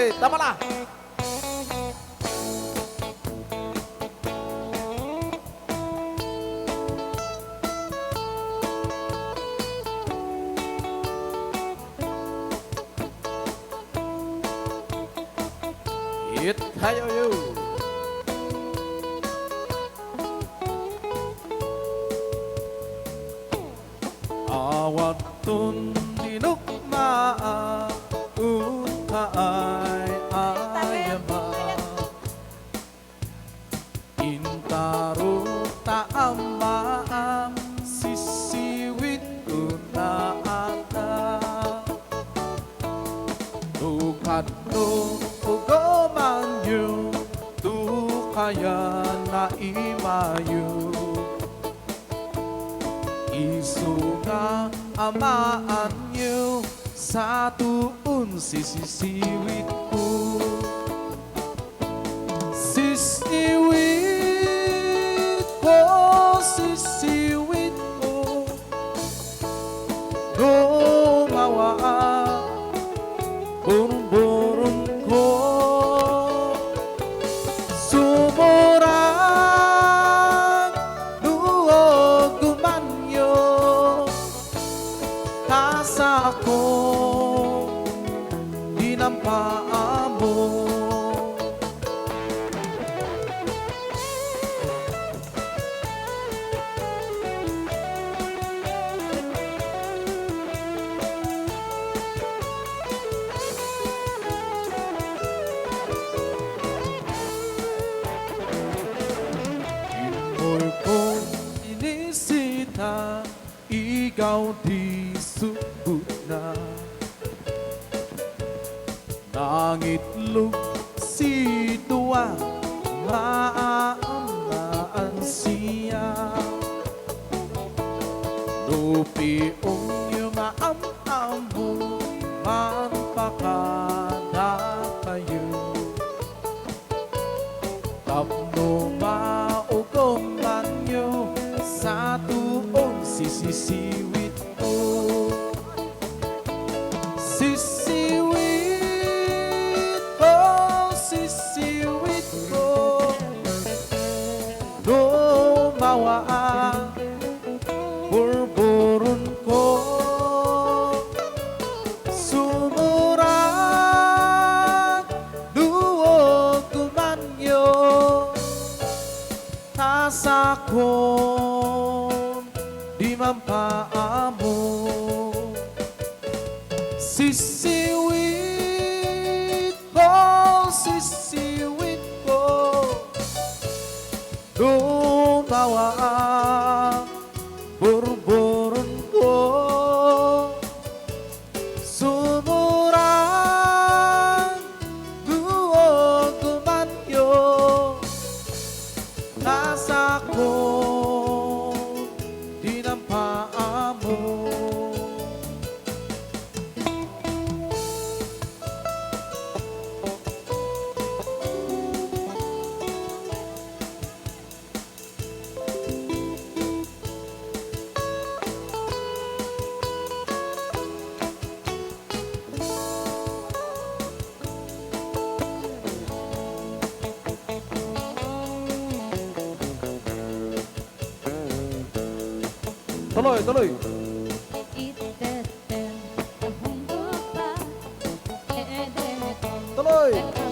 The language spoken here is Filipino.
Tuloy, tama na. Hit hayo yo. Awat tun dinukmaa untaay ayama intaro taama sisiwit unaata nukadno ugomanyu tukaya na imayu isunga amaan niyo sa tuon sisiwit ko. Sisiwit ko, sisiwit ko, gumawa burong-burong ko. Sumurang luog gumanyo nasa ko dinampaan mo. Imoy kong inisita, ikaw di sugot na. Nangitlog si tuwa, maaamaan siya. Lupiong yung maamamo, manpakada kayo. Tapno maugong man nyo, sa tuon sisisiwit ko. Sisiwit ko, sisiwit ko, gumawa burburon ko. Sumurang duog gumanyo nasa kon di mampaamo. Sisiwit ko, sisiwit ko, gumawa burburon ko. Sumurang duog gumanyo nasa kon di nampaamo. Tuloy, tuloy. Tuloy.